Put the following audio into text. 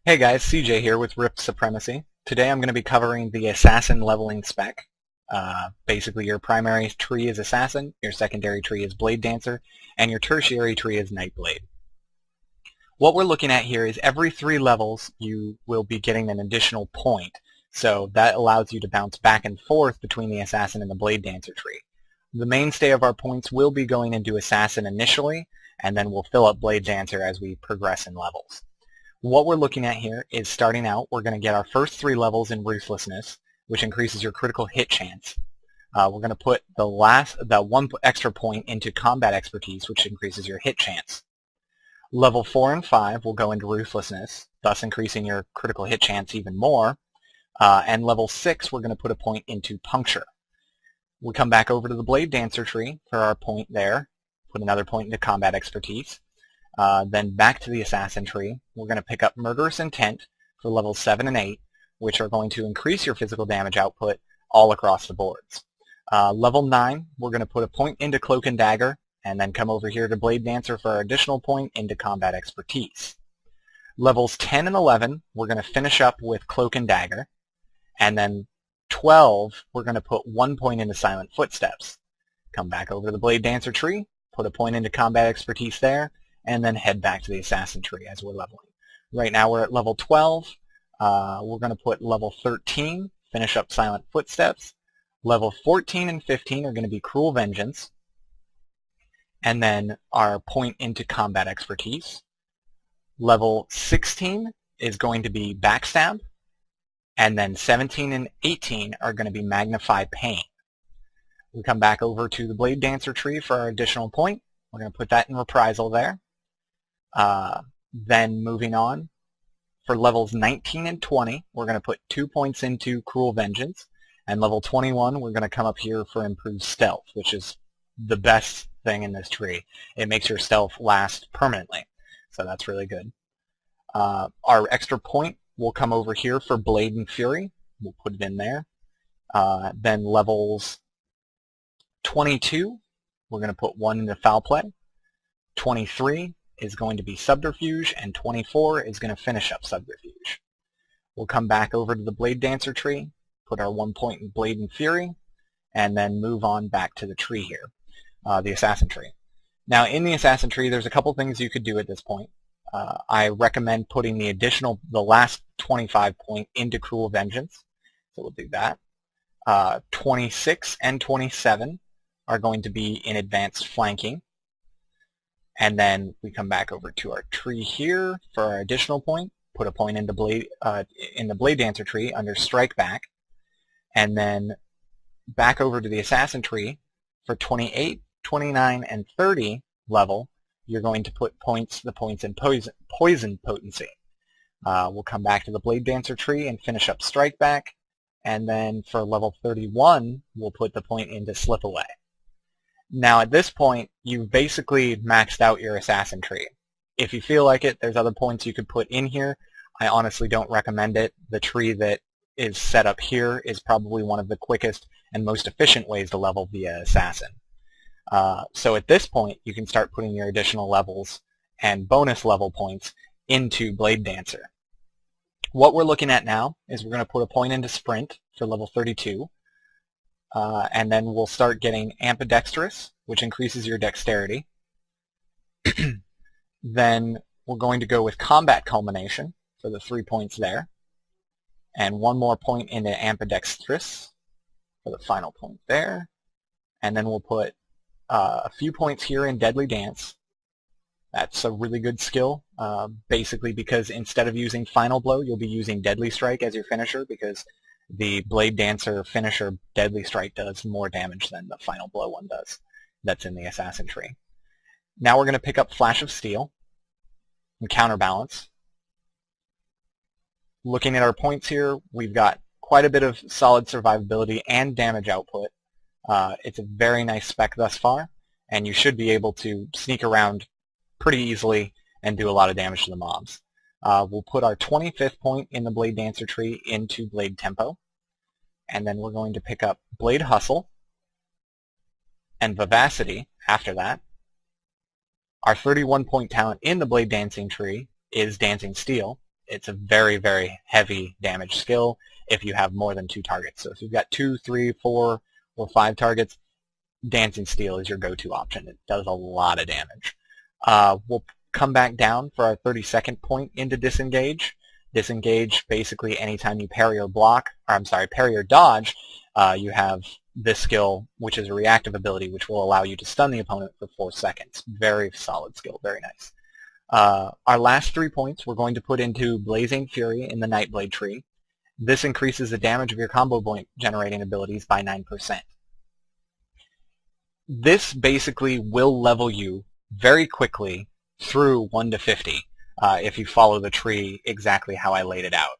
Hey guys, CJ here with Rift Supremacy. Today I'm going to be covering the Assassin leveling spec. Basically your primary tree is Assassin, your secondary tree is Blade Dancer, and your tertiary tree is Nightblade. What we're looking at here is every 3 levels you will be getting an additional point, so that allows you to bounce back and forth between the Assassin and the Blade Dancer tree. The mainstay of our points will be going into Assassin initially, and then we'll fill up Blade Dancer as we progress in levels. What we're looking at here is starting out, we're going to get our first 3 levels in Ruthlessness, which increases your critical hit chance. We're going to put the 1 extra point into Combat Expertise, which increases your hit chance. Level 4 and 5 will go into Ruthlessness, thus increasing your critical hit chance even more. And level 6, we're going to put a point into Puncture. We come back over to the Blade Dancer tree for our point there, put another point into Combat Expertise. Then back to the Assassin tree, we're going to pick up Murderous Intent for levels 7 and 8, which are going to increase your physical damage output all across the boards. Level 9, we're going to put a point into Cloak and Dagger, and then come over here to Blade Dancer for our additional point into Combat Expertise. Levels 10 and 11, we're going to finish up with Cloak and Dagger, and then 12, we're going to put 1 point into Silent Footsteps. Come back over to the Blade Dancer tree, put a point into Combat Expertise there, and then head back to the Assassin tree as we're leveling. Right now we're at level 12. We're going to put level 13, finish up Silent Footsteps. Level 14 and 15 are going to be Cruel Vengeance. And then our point into Combat Expertise. Level 16 is going to be Backstab. And then 17 and 18 are going to be Magnify Pain. We come back over to the Blade Dancer tree for our additional point. We're going to put that in Reprisal there. Then moving on, for levels 19 and 20, we're going to put 2 points into Cruel Vengeance. And level 21, we're going to come up here for Improved Stealth, which is the best thing in this tree. It makes your stealth last permanently, so that's really good. Our extra point will come over here for Blade and Fury. We'll put it in there. Then levels 22, we're going to put 1 into Foul Play. 23 is going to be Subterfuge, and 24 is going to finish up Subterfuge. We'll come back over to the Blade Dancer tree, put our 1 point in Blade and Fury, and then move on back to the tree here, the Assassin tree. Now in the Assassin tree there's a couple things you could do at this point. I recommend putting the last 25 point into Cruel Vengeance, so we'll do that. 26 and 27 are going to be in Advanced Flanking. And then we come back over to our tree here for our additional point, put a point into in the Blade Dancer tree under Strike Back, and then back over to the Assassin tree for 28, 29, and 30 level, you're going to put the points in Poison Potency. We'll come back to the Blade Dancer tree and finish up Strike Back, and then for level 31, we'll put the point into Slip Away. Now at this point, you've basically maxed out your Assassin tree. If you feel like it, there's other points you could put in here. I honestly don't recommend it. The tree that is set up here is probably one of the quickest and most efficient ways to level via Assassin. So at this point, you can start putting your additional levels and bonus level points into Blade Dancer. What we're looking at now is we're going to put a point into Sprint for level 32. And then we'll start getting Ambidextrous, which increases your dexterity. Then we're going to go with Combat Culmination for the 3 points there. And 1 more point into Ambidextrous for the final point there. And then we'll put a few points here in Deadly Dance. That's a really good skill, basically because instead of using Final Blow, you'll be using Deadly Strike as your finisher, because the Blade Dancer finisher Deadly Strike does more damage than the Final Blow one does. That's in the Assassin tree. Now we're going to pick up Flash of Steel and Counterbalance. Looking at our points here, we've got quite a bit of solid survivability and damage output. It's a very nice spec thus far, and you should be able to sneak around pretty easily and do a lot of damage to the mobs. We'll put our 25th point in the Blade Dancer tree into Blade Tempo, and then we're going to pick up Blade Hustle and Vivacity after that. Our 31 point talent in the Blade Dancing tree is Dancing Steel. it's a very, very heavy damage skill if you have more than 2 targets. So if you've got 2, 3, 4, or 5 targets, Dancing Steel is your go-to option. It does a lot of damage. We'll come back down for our 32nd point into Disengage. Disengage, basically anytime you parry or block, or I'm sorry, parry or dodge, you have this skill, which is a reactive ability, which will allow you to stun the opponent for 4 seconds. Very solid skill, very nice. Our last 3 points we're going to put into Blazing Fury in the Nightblade tree. This increases the damage of your combo point generating abilities by 9%. This basically will level you very quickly through 1 to 50 if you follow the tree exactly how I laid it out.